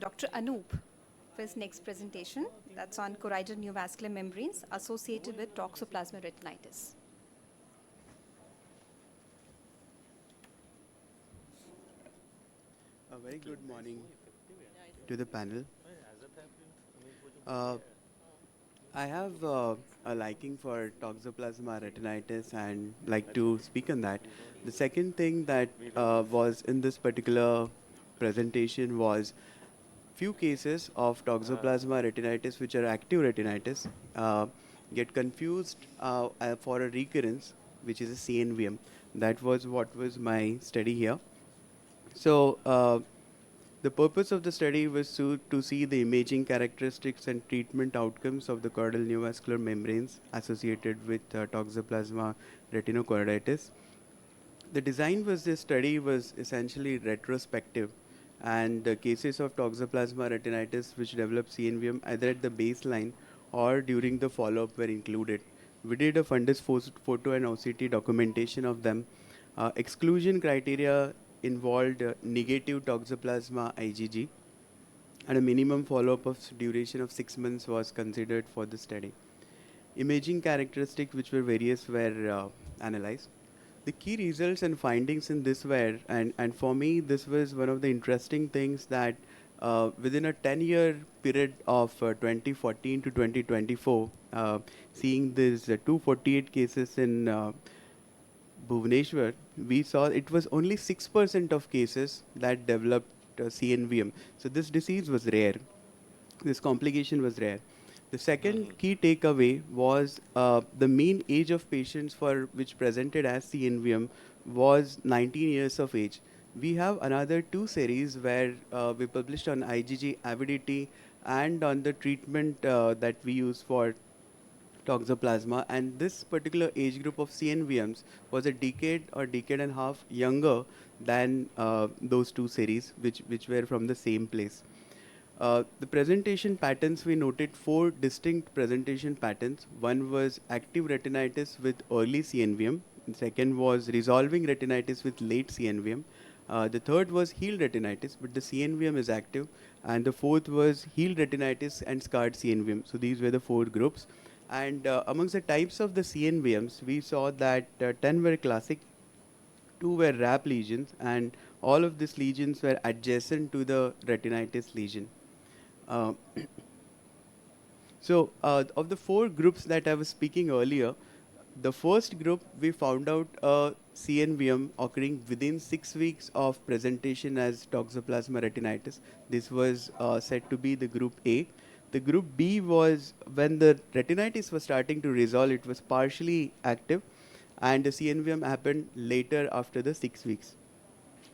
Dr. Anup for his next presentation. That's on choroidal neovascular membranes associated with toxoplasma retinitis. A very good morning to the panel. Uh, I have a liking for toxoplasma retinitis and like to speak on that. The second thing that was in this particular presentation was few cases of toxoplasma retinitis which are active retinitis get confused for a recurrence, which is a CNVM. That was what was my study here. So the purpose of the study was to see the imaging characteristics and treatment outcomes of the choroidal neovascular membranes associated with toxoplasma retinochoroiditis. The design was this study was essentially retrospective, and the cases of toxoplasma retinitis which developed CNVM either at the baseline or during the follow-up were included. We did a fundus photo and OCT documentation of them. Exclusion criteria involved negative toxoplasma IgG, and a minimum follow-up of duration of 6 months was considered for the study. Imaging characteristics which were various were analyzed. The key results and findings in this were, and for me this was one of the interesting things, that within a 10-year period of 2014 to 2024, seeing these 248 cases in Bhubaneswar, we saw it was only 6% of cases that developed CNVM. So this disease was rare. This complication was rare. The second key takeaway was the mean age of patients for which presented as CNVM was 19 years of age. We have another two series where we published on IgG avidity and on the treatment that we use for toxoplasma, and this particular age group of CNVMs was a decade or decade and a half younger than those two series which were from the same place. The presentation patterns, we noted four distinct presentation patterns. One was active retinitis with early CNVM. The second was resolving retinitis with late CNVM. The third was healed retinitis, but the CNVM is active. And the fourth was healed retinitis and scarred CNVM. So these were the four groups. And amongst the types of the CNVMs, we saw that 10 were classic, 2 were RAP lesions, and all of these lesions were adjacent to the retinitis lesion. So of the four groups that I was speaking earlier, the first group we found out CNVM occurring within 6 weeks of presentation as toxoplasma retinitis. This was said to be the group A. The group B was when the retinitis was starting to resolve, it was partially active, and the CNVM happened later after the 6 weeks.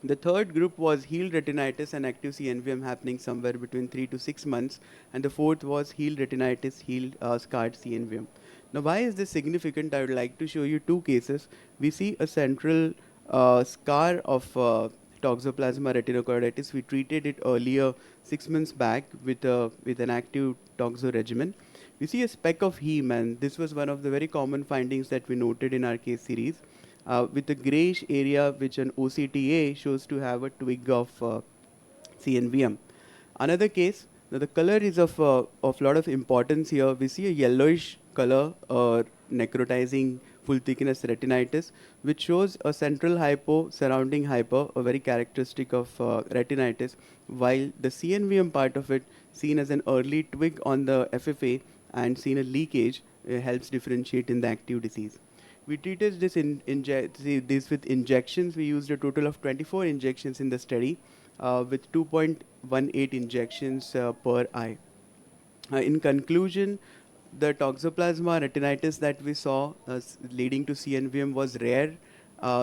The third group was healed retinitis and active CNVM happening somewhere between 3 to 6 months, and the fourth was healed retinitis, healed scarred CNVM. Now, why is this significant? I would like to show you two cases. We see a central scar of toxoplasma retinochoroiditis. We treated it earlier 6 months back with an active toxo regimen. We see a speck of heme, and this was one of the very common findings that we noted in our case series. With a grayish area which an OCTA shows to have a twig of CNVM. Another case, now the color is of lot of importance here. We see a yellowish color, necrotizing full thickness retinitis, which shows a central hypo surrounding hyper, a very characteristic of retinitis, while the CNVM part of it, seen as an early twig on the FFA and seen a leakage, helps differentiate in the active disease. We treated this with injections. We used a total of 24 injections in the study with 2.18 injections per eye. In conclusion, the toxoplasma retinitis that we saw leading to CNVM was rare.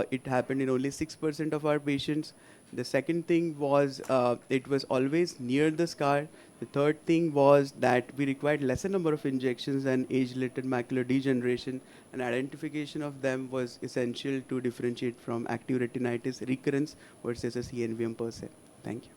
It happened in only 6% of our patients. The second thing was it was always near the scar. The third thing was that we required lesser number of injections and age-related macular degeneration, and identification of them was essential to differentiate from active retinitis recurrence versus a CNVM per se. Thank you.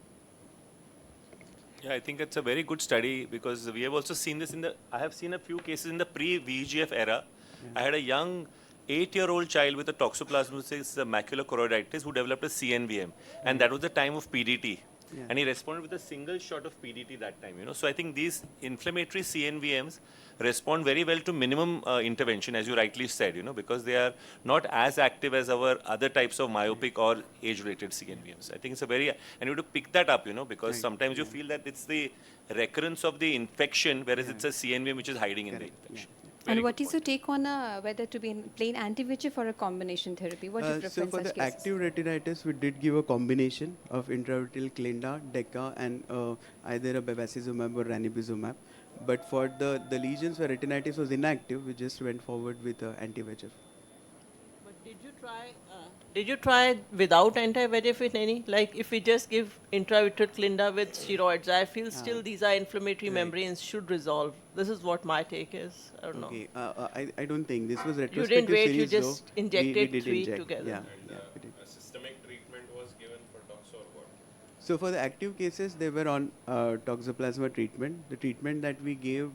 Yeah, I think it's a very good study because we have also seen this I have seen a few cases in the pre-VEGF era. Yeah. I had a young 8-year-old child with a toxoplasmosis macular choroiditis who developed a CNVM, and that was the time of PDT. Yeah. and he responded with a single shot of PDT that time. So I think these inflammatory CNVMs respond very well to minimum intervention, as you rightly said. Because they are not as active as our other types of myopic or age-related CNVMs. I think it's a very, and you have to pick that up. Because Right. sometimes you feel that it's the recurrence of the infection, whereas it's a CNVM which is hiding in the Correct. infection. And Very what good is your point. take on whether to be in plain anti-VEGF or a combination therapy? What do you prefer So in for such the cases? active retinitis, we did give a combination of intravitreal Clinda, DECA, and either a bevacizumab or ranibizumab. But for the lesions where retinitis was inactive, we just went forward with anti-VEGF. But did you try without anti-VEGF in any? Like if we just give intravitreal Clinda with steroids, I feel still these are inflammatory Right. membranes should resolve. This is what my take is. I don't know. Okay, I don't think this was You retrospective didn't wait, you series though. just injected we did three inject. together. Yeah, we did. A systemic treatment was given for tox or what? So for the active cases, they were on toxoplasma treatment. The treatment that we gave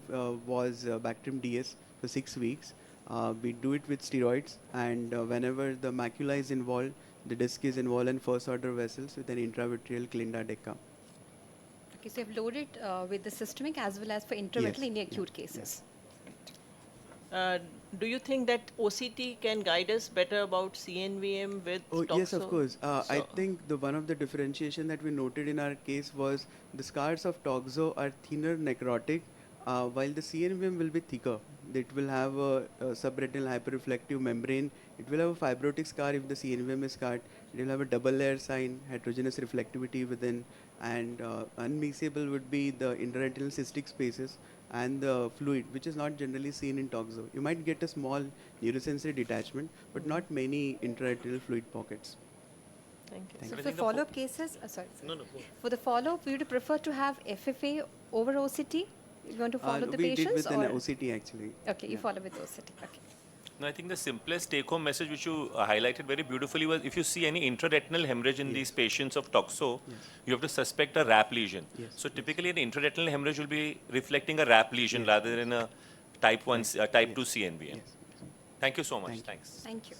was Bactrim DS for 6 weeks. We do it with steroids, and whenever the macula is involved, the disc is involved in first order vessels with an intravitreal Clinda DECA. Okay, so you've loaded with the systemic as well as for intravitreal Yes, in the yeah, acute cases. Do you think that OCT can guide us better about CNVM with Oh, yes, of toxo? course. I So- think the one of the differentiation that we noted in our case was the scars of toxo are thinner necrotic, while the CNVM will be thicker. It will have a subretinal hyperreflective membrane. It will have a fibrotic scar if the CNVM is scarred. It will have a double layer sign, heterogeneous reflectivity within, and unmixable would be the intraretinal cystic spaces and the fluid, which is not generally seen in toxo. You might get a small neurosensory detachment, but not many intraretinal fluid pockets. Thank you. Thank So I for think the follow-up cases, sorry. No, no, go. For the follow-up, would you prefer to have FFA over OCT? You want to follow the We patients? did with an or? OCT actually. Okay, you Yeah. follow with OCT. Okay. No, I think the simplest take-home message which you highlighted very beautifully was if you see any intraretinal hemorrhage in these patients of toxo, you have to suspect a RAP lesion. Yes, So typically an intraretinal hemorrhage will be reflecting a RAP lesion rather than a type 2 CNVM. Yes. Thank you so much. Thank you. Thanks. Thank you.